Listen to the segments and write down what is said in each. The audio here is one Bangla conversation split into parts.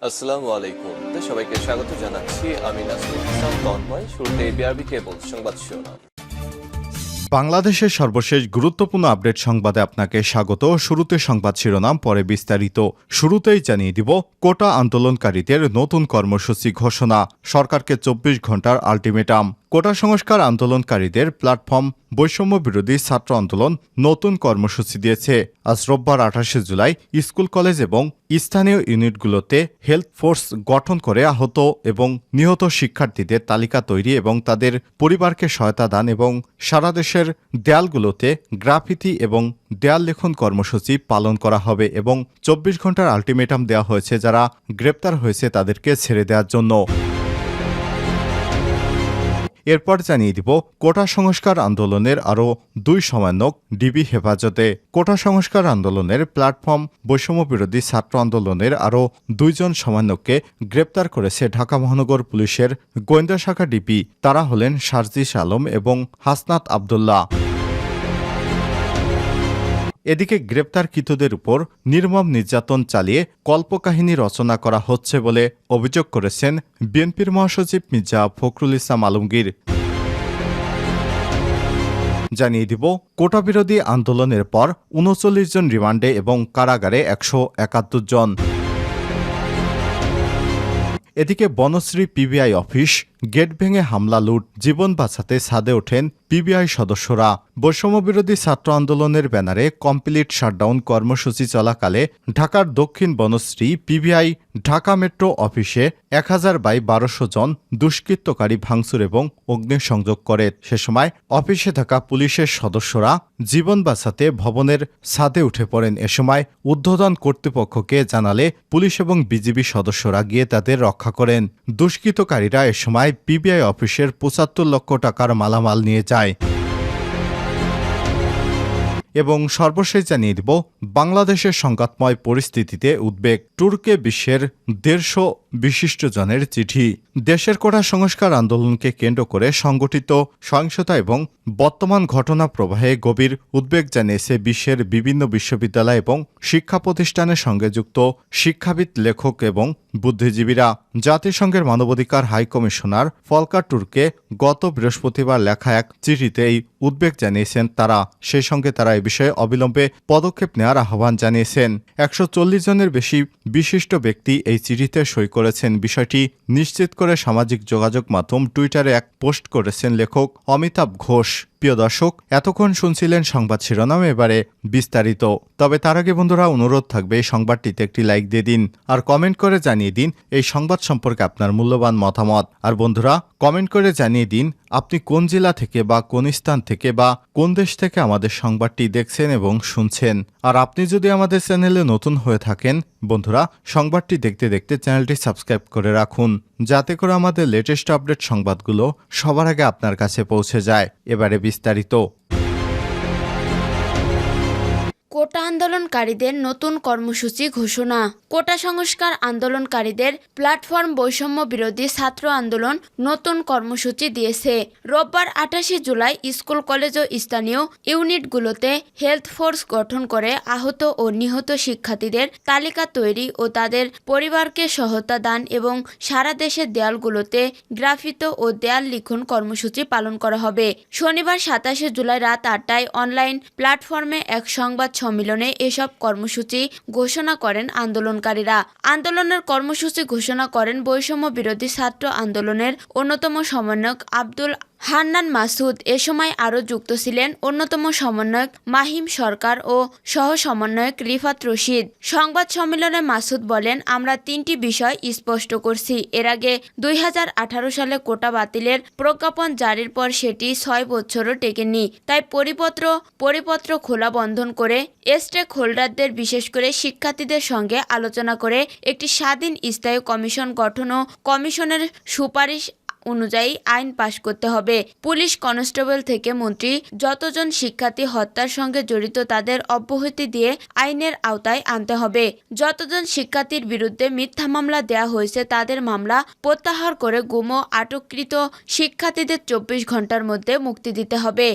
আসসালামু আলাইকুম। সবাইকে স্বাগত জানাচ্ছি। আমি নাসরুল ইসলাম তন্ময়। শুরুতে বিআরবি কেবল সংবাদ শিরোনাম। বাংলাদেশের সর্বশেষ গুরুত্বপূর্ণ আপডেট সংবাদে আপনাকে স্বাগত। শুরুতে সংবাদ শিরোনাম, পরে বিস্তারিত। শুরুতেই জানিয়ে দিব, কোটা আন্দোলনকারীদের নতুন কর্মসূচি ঘোষণা, সরকারকে 24 ঘন্টার আলটিমেটাম। কোটা সংস্কার আন্দোলনকারীদের প্ল্যাটফর্ম বৈষম্য বিরোধী ছাত্র আন্দোলন নতুন কর্মসূচি দিয়েছে। আজ রোববার 28 জুলাই স্কুল, কলেজ এবং স্থানীয় ইউনিটগুলোতে হেলথ ফোর্স গঠন করে আহত এবং নিহত শিক্ষার্থীদের তালিকা তৈরি এবং তাদের পরিবারকে সহায়তা দান এবং সারা দেশের দেয়ালগুলোতে গ্রাফিতি এবং দেয়াল লেখন কর্মসূচি পালন করা হবে এবং 24 ঘন্টার আলটিমেটাম দেওয়া হয়েছে যারা গ্রেপ্তার হয়েছে তাদেরকে ছেড়ে দেওয়ার জন্য। এরপর জানিয়ে দিব, কোটা সংস্কার আন্দোলনের আরও 2 সমন্বয়ক ডিবি হেফাজতে। কোটা সংস্কার আন্দোলনের প্ল্যাটফর্ম বৈষম্য বিরোধী ছাত্র আন্দোলনের আরও 2 জন সমন্বয়ককে গ্রেপ্তার করেছে ঢাকা মহানগর পুলিশের গোয়েন্দা শাখা ডিবি। তারা হলেন সার্জিস আলম এবং হাসনাত আবদুল্লাহ। এদিকে গ্রেপ্তারকৃতদের উপর নির্মম নির্যাতন চালিয়ে কল্পকাহিনী রচনা করা হচ্ছে বলে অভিযোগ করেছেন বিএনপির মহাসচিব মির্জা ফখরুল ইসলাম আলমগীর। জানিয়ে দিব, কোটা বিরোধী আন্দোলনের পর 39 জন রিমান্ডে এবং কারাগারে 171 জন। এদিকে বনশ্রী পিবিআই অফিস গেট ভেঙে হামলা, লুট, জীবন বাঁচাতে ছাদে ওঠেন পিবিআই সদস্যরা। বৈষম্যবিরোধী ছাত্র আন্দোলনের ব্যানারে কমপ্লিট শাটডাউন কর্মসূচি চলাকালে ঢাকার দক্ষিণ বনশ্রী পিবিআই ঢাকা মেট্রো অফিসে 1000/1200 জন দুষ্কৃতকারী ভাঙচুর এবং অগ্নিসংযোগ করে। সে সময় অফিসে থাকা পুলিশের সদস্যরা জীবন বাঁচাতে ভবনের ছাদে উঠে পড়েন। এ সময় ঊর্ধ্বতন কর্তৃপক্ষকে জানালে পুলিশ এবং বিজিবি সদস্যরা গিয়ে তাদের রক্ষা করেন। দুষ্কৃতকারীরা এ সময় পিবিআই অফিসের 75 লক্ষ টাকার মালামাল নিয়ে যায়। এবং সর্বশেষ জানিয়ে দিব, বাংলাদেশের সংঘাতময় পরিস্থিতিতে উদ্বেগ, তুর্কে বিশ্বের 150 বিশিষ্টজনের চিঠি। দেশের কোটা সংস্কার আন্দোলনকে কেন্দ্র করে সংগঠিত সহিংসতা এবং বর্তমান ঘটনা প্রবাহে গভীর উদ্বেগ জানিয়েছে বিশ্বের বিভিন্ন বিশ্ববিদ্যালয় এবং শিক্ষা প্রতিষ্ঠানের সঙ্গে যুক্ত শিক্ষাবিদ, লেখক এবং বুদ্ধিজীবীরা। জাতিসংঘের মানবাধিকার হাই কমিশনার ফলকার তুর্কে গত বৃহস্পতিবার লেখা এক চিঠিতে এই উদ্বেগ জানিয়েছেন তারা। সেই সঙ্গে তারা এ বিষয়ে অবিলম্বে পদক্ষেপ নেওয়ার আহ্বান জানিয়েছেন। 140 জনের বেশি বিশিষ্ট ব্যক্তি এই চিঠিতে সই করেছেন। বিষয়টি নিশ্চিত করে সামাজিক যোগাযোগ মাধ্যম টুইটারে এক পোস্ট করেছেন লেখক অমিতাভ ঘোষ। প্রিয় দর্শক, এতক্ষণ শুনছিলেন সংবাদ শিরোনাম, এবারে বিস্তারিত। তবে তার আগে বন্ধুরা, অনুরোধ থাকবে এই সংবাদটিতে একটি লাইক দিয়ে দিন আর কমেন্ট করে জানিয়ে দিন এই সংবাদ সম্পর্কে আপনার মূল্যবান মতামত। আর বন্ধুরা, কমেন্ট করে জানিয়ে দিন আপনি কোন জেলা থেকে বা কোন স্থান থেকে বা কোন দেশ থেকে আমাদের সংবাদটি দেখছেন এবং শুনছেন। আর আপনি যদি আমাদের চ্যানেলে নতুন হয়ে থাকেন বন্ধুরা, সংবাদটি দেখতে দেখতে চ্যানেলটি সাবস্ক্রাইব করে রাখুন, যাতে করে আমাদের লেটেস্ট আপডেট সংবাদগুলো সবার আগে আপনার কাছে পৌঁছে যায়। এবারে বিস্তারিত। কোটা আন্দোলনকারীদের নতুন কর্মসূচি ঘোষণা। কোটা সংস্কার আন্দোলনকারীদের প্ল্যাটফর্ম বৈষম্য বিরোধী ছাত্র আন্দোলন নতুন কর্মসূচি দিয়েছে। রোববার 28 জুলাই স্কুল, কলেজ ও স্থানীয় ইউনিটগুলোতে হেলথ ফোর্স গঠন করে আহত ও নিহত শিক্ষার্থীদের তালিকা তৈরি ও তাদের পরিবারকে সহায়তা দান এবং সারা দেশের দেয়ালগুলোতে গ্রাফিত ও দেয়াল লিখন কর্মসূচি পালন করা হবে। শনিবার 27 জুলাই রাত 8টায় অনলাইন প্ল্যাটফর্মে এক সংবাদ সম্মেলনে এসব কর্মসূচি ঘোষণা করেন আন্দোলনকারীরা। আন্দোলনের কর্মসূচি ঘোষণা করেন বৈষম্য বিরোধী ছাত্র আন্দোলনের অন্যতম সমন্বয়ক আব্দুল হান্নান মাসুদ। এ সময় আরও যুক্ত ছিলেন অন্যতম সমন্বয়ক মাহিম সরকার ও সহ সমন্বয়ক রিফাত রশিদ। সংবাদ সম্মেলনে মাসুদ বলেন, আমরা 3টি বিষয় স্পষ্ট করছি। এর আগে 2018 সালে কোটা বাতিলের প্রজ্ঞাপন জারির পর সেটি 6 বছরও টেকেনি। তাই পরিপত্র খোলা বন্ধন করে স্টেক হোল্ডারদের, বিশেষ করে শিক্ষার্থীদের সঙ্গে আলোচনা করে একটি স্বাধীন স্থায়ী কমিশন গঠন ও কমিশনের সুপারিশ অনুযায়ী আইন পাশ করতে হবে। পুলিশ কনস্টেবল থেকে মন্ত্রী যতজন শিক্ষার্থী হত্যার সঙ্গে জড়িত তাদের অব্যাহতি দিয়ে আইনের আওতায় আনতে হবে। যতজন শিক্ষার্থীর বিরুদ্ধে মিথ্যা মামলা দেয়া হয়েছে তাদের মামলা প্রত্যাহার করে গুম ও আটককৃত শিক্ষার্থীদের 24 ঘন্টার মধ্যে মুক্তি দিতে হবে।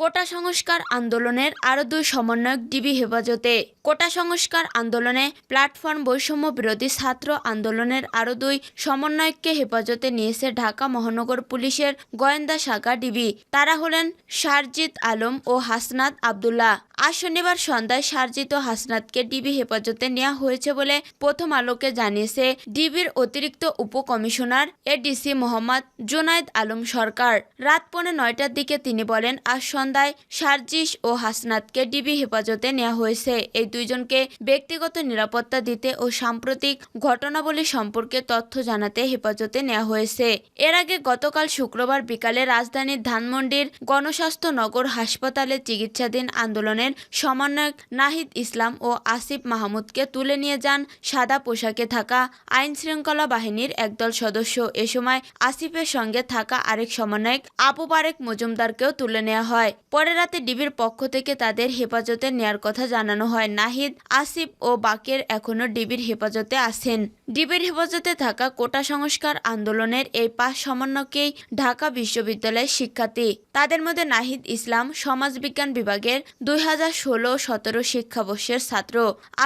কোটা সংস্কার আন্দোলনের আরও 2 সমন্বয়ক ডিবি হেফাজতে। কোটা সংস্কার আন্দোলনে প্ল্যাটফর্ম বৈষম্য বিরোধী ছাত্র আন্দোলনের আরও 2 সমন্বয়ককে হেফাজতে নিয়েছে ঢাকা মহানগর পুলিশের গোয়েন্দা শাখা ডিবি। তারা হলেন শারজিৎ আলম ও হাসনাত আবদুল্লাহ। আজ শনিবার সন্ধ্যায় শারজিৎ ও হাসনাতকে ডিবি হেফাজতে নেওয়া হয়েছে বলে প্রথম আলোকে জানিয়েছে ডিবির অতিরিক্ত উপকমিশনার এডিসি মোহাম্মদ জুনায়েদ আলম সরকার। রাত 9:45টার দিকে তিনি বলেন, আজ সন্ধ্যায় শারজিৎ ও হাসনাতকে ডিবি হেফাজতে নেওয়া হয়েছে। এই দুইজনকে ব্যক্তিগত নিরাপত্তা দিতে ও সাম্প্রতিক ঘটনাবলী সম্পর্কে তথ্য জানাতে হেফাজতে নেওয়া হয়েছে। এর আগে গতকাল শুক্রবার বিকালে রাজধানীর ধানমন্ডির গণস্বাস্থ্য নগর হাসপাতালে চিকিৎসাধীন আন্দোলনের সমন্বয়ক নাহিদ ইসলাম ও আসিফ মাহমুদকে তুলে নিয়ে যান সাদা পোশাকে থাকা আইনশৃঙ্খলা বাহিনীর একদল সদস্য। এ সময় আসিফের সঙ্গে থাকা আরেক সমন্বয়ক আবু বারেক মজুমদারকেও তুলে নেওয়া হয়। পরে রাতে ডিবির পক্ষ থেকে তাদের হেফাজতে নেয়ার কথা জানানো হয়। নাহিদ, আসিফ ও বাকের এখনও ডিবির হেফাজতে আছেন। ডিবির হেফাজতে থাকা কোটা সংস্কার আন্দোলনের এই 5 সমন্বয়কেই ঢাকা বিশ্ববিদ্যালয়ের শিক্ষার্থী। তাদের মধ্যে নাহিদ ইসলাম সমাজবিজ্ঞান বিভাগের 2016-17 শিক্ষাবর্ষের ছাত্র,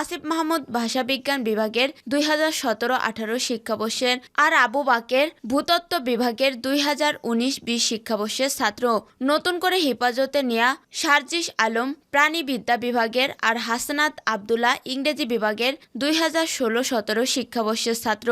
আসিফ মাহমুদ ভাষাবিজ্ঞান বিভাগের 2017-18 শিক্ষাবর্ষের, আর আবু বাকের ভূতত্ত্ব বিভাগের 2019-20 শিক্ষাবর্ষের ছাত্র। নতুন করে হেফাজতে নেয়া শারজিৎ আলম প্রাণীবিদ্যা বিভাগের আর হাসনাত আবদুল্লাহ ইংরেজি বিভাগের 2016-17 শিক্ষাবর্ষের ছাত্র।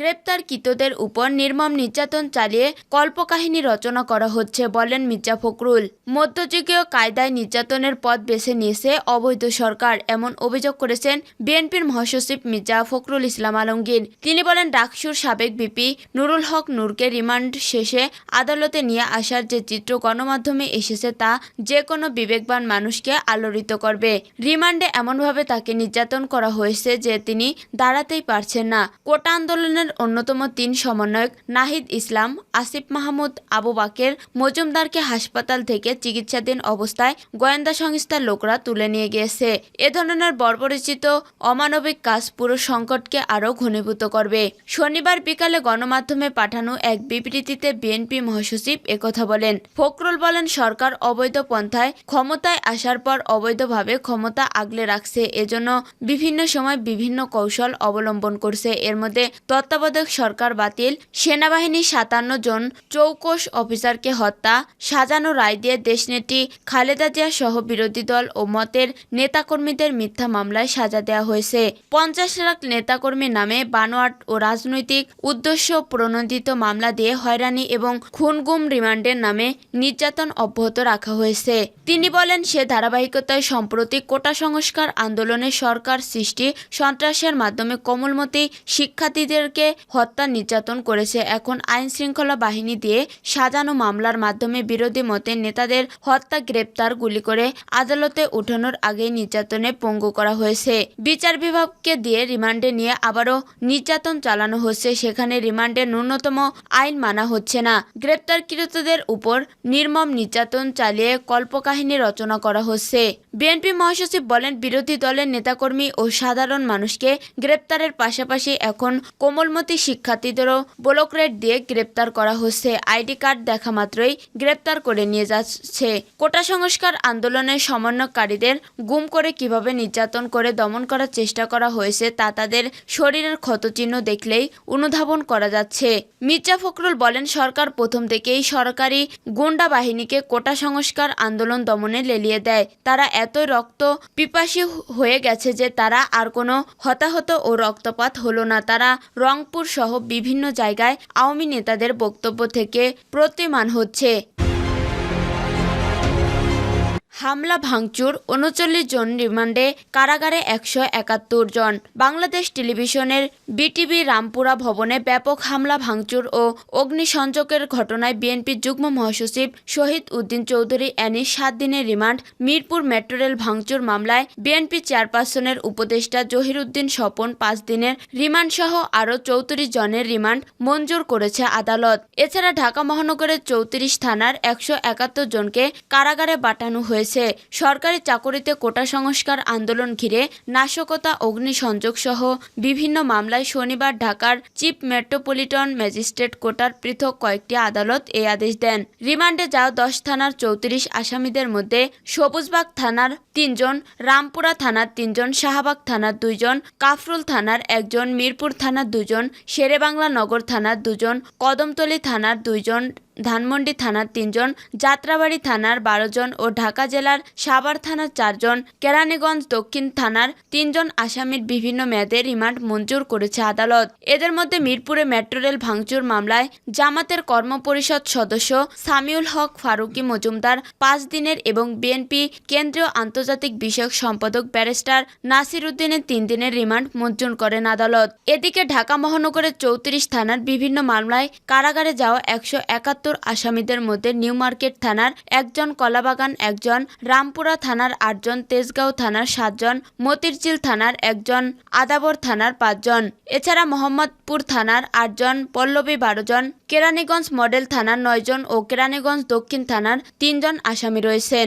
গ্রেপ্তারকৃতদের উপর নির্মম নির্যাতন চালিয়ে কল্পকাহিনী রচনা করা হচ্ছে বলেন মির্জা ফখরুল। মধ্যযুগীয় কায়দায় নির্যাতনের পথ বেছে নিয়েছে অবৈধ সরকার, এমন অভিযোগ করেছেন বিএনপির মহাসচিব মির্জা ফখরুল ইসলাম আলমগীর। তিনি বলেন, ডাকসুর সাবেক ভিপি নুরুল হক নূরকে রিমান্ড শেষে আদালতে নিয়ে আসার যে চিত্র গণমাধ্যমে এসেছে তা যে কোনো বিবেকবান মানুষকে আলোড়িত করবে। রিমান্ডে এমনভাবে তাকে নির্যাতন করা হয়েছে যে তিনি দাঁড়াতেই পারছেন না। কোটা আন্দোলনের অন্যতম 3 সমন্বয়ক নাহিদ ইসলাম, আসিফ মাহমুদ, আবু বাকের মজুমদারকে হাসপাতাল থেকে চিকিৎসাধীন অবস্থায় গোয়েন্দা সংস্থার লোকরা তুলে নিয়ে গিয়েছে। এ ধরনের বর্বরচিত অমানবিক কাজ পুরো সংকটকে আরও ঘনীভূত করবে। শনিবার বিকালে গণমাধ্যমে পাঠানো এক বিবৃতিতে বিএনপি মহাসচিব একথা বলেন। ফখরুল বলেন, সরকার অবৈধ পন্থায় ক্ষমতায় আসার পর অবৈধভাবে ক্ষমতা আগলে রাখছে, এজন্য বিভিন্ন সময় বিভিন্ন কৌশল অবলম্বন করছে। এর মধ্যে তত্ত্বাবধায়ক সরকার বাতিল, সেনাবাহিনীর 57 জন চৌকস অফিসারকে হত্যা, সাজানো রায় দিয়ে দেশনেত্রী খালেদা জিয়া সহ বিরোধী দল ও মতের নেতাকর্মীদের মিথ্যা মামলায় সাজা দেওয়া হয়েছে। 50 লাখ নেতাকর্মীর নামে বানোয়াট ও রাজনৈতিক উদ্দেশ্য প্রণোদিত মামলা দিয়ে হয়রানি এবং খুন-গুম, রিমান্ডের নামে নির্যাতন অব্যাহত রাখা হয়েছে। তিনি বলেন, সে ধারাবাহিকতায় সম্প্রতি কোটা সংস্কার আন্দোলনে সরকার সৃষ্টি সন্ত্রাসের মাধ্যমে কোমলমতি শিক্ষার্থীদেরকে হত্যা নির্যাতন করেছে। এখন আইন শৃঙ্খলা বাহিনী দিয়ে সাজানো মামলার মাধ্যমে বিরোধী মতের নেতাদের হত্যা, গ্রেপ্তার, গুলি করে আদালতে ওঠানোর আগেই নির্যাতনে পঙ্গু করা হয়েছে। বিচার বিভাগকে দিয়ে রিমান্ডে নিয়ে আবারও নির্যাতন চালানো হচ্ছে, সেখানে রিমান্ডের ন্যূনতম আইন মানা হচ্ছে না। গ্রেপ্তারকৃতদের উপর নির্মম নির্যাতন চালিয়ে কল্পকাহিনী রচনা করা হচ্ছে। বিএনপি মহাসচিব বলেন, বিরোধী দলের নেতাকর্মী ও সাধারণ মানুষকে গ্রেপ্তারের পাশাপাশি এখন কোমলমতি শিক্ষার্থীদেরও ব্লক রেড দিয়ে গ্রেপ্তার করা হচ্ছে। আইডি কার্ড দেখা মাত্রই গ্রেপ্তার করে নিয়ে যাচ্ছে। কোটা সংস্কার আন্দোলনের সমন্বয়কারীদের গুম করে কিভাবে নির্যাতন করে দমন করার চেষ্টা করা হয়েছে তা তাদের শরীরের ক্ষতচিহ্ন দেখলেই অনুধাবন করা যাচ্ছে। মির্জা ফখরুল বলেন, সরকার প্রথম থেকেই সরকারি গুন্ডা বাহিনীকে কোটা সংস্কার আন্দোলন দমনে লেলিয়ে দেয়। তারা এতই রক্ত পিপাসী হয়ে গেছে যে তারা আর কোনো হতাহত ও রক্তপাত হলো না। তারা রংপুর সহ বিভিন্ন জায়গায় আওয়ামী নেতাদের বক্তব্য থেকে প্রতিমান হচ্ছে। হামলা ভাঙচুর, 39 জন রিমান্ডে, কারাগারে 171 জন। বাংলাদেশ টেলিভিশনের বিটিভি রামপুরা ভবনে ব্যাপক হামলা ভাঙচুর ও অগ্নিসংযোগের ঘটনায় বিএনপির যুগ্ম মহাসচিব শহীদ উদ্দিন চৌধুরী এনি 7 দিনের রিমান্ড। মিরপুর মেট্রো রেল ভাঙচুর মামলায় বিএনপি চেয়ারপারসনের উপদেষ্টা জহিরুদ্দিন স্বপন 5 দিনের রিমান্ড সহ আরও 34 জনের রিমান্ড মঞ্জুর করেছে আদালত। এছাড়া ঢাকা মহানগরের 34 থানার 171 জনকে কারাগারে পাঠানো হয়েছে। হয়েছে। সরকারি চাকরিতে কোটা সংস্কার আন্দোলন ঘিরে নাশকতা, অগ্নিসংযোগ সহ বিভিন্ন মামলায় শনিবার ঢাকার চিফ মেট্রোপলিটন ম্যাজিস্ট্রেট কোর্টের পৃথক কয়েকটি আদালত এই আদেশ দেন। রিমান্ডে যাওয়া 10 থানার 34 আসামিদের মধ্যে সবুজবাগ থানার 3 জন, রামপুরা থানার 3 জন, শাহবাগ থানার 2 জন, কাফরুল থানার 1 জন, মিরপুর থানার 2 জন, শেরেবাংলা নগর থানার 2 জন, কদমতলী থানার 2 জন, ধানমন্ডি থানার 3 জন, যাত্রাবাড়ি থানার 12 জন ও ঢাকা জেলার সাভার থানার 4 জন, কেরানীগঞ্জ দক্ষিণ থানার 3 জন আসামির বিভিন্ন মেয়াদে রিমান্ড মঞ্জুর করেছে আদালত। এদের মধ্যে মিরপুরে মেট্রো রেল ভাঙচুর মামলায় জামাতের কর্মপরিষদ সদস্য সামিউল হক ফারুকী মজুমদার 5 দিনের এবং বিএনপি কেন্দ্রীয় আন্তর্জাতিক বিষয়ক সম্পাদক ব্যারিস্টার নাসির উদ্দিনের 3 দিনের রিমান্ড মঞ্জুর করেন আদালত। এদিকে ঢাকা মহানগরের 34 থানার বিভিন্ন মামলায় কারাগারে যাওয়া 171 আসামিদের মধ্যে নিউ মার্কেট থানার 1 জন, কলাবাগান 1 জন, রামপুরা থানার 8 জন, তেজগাঁও থানার 7 জন, মতিরঝিল থানার 1 জন, আদাবর থানার 5 জন, এছাড়া মোহাম্মদপুর থানার 8 জন, পল্লবী 12 জন, কেরানীগঞ্জ মডেল থানার 9 জন ও কেরানীগঞ্জ দক্ষিণ থানার 3 জন আসামি রয়েছেন।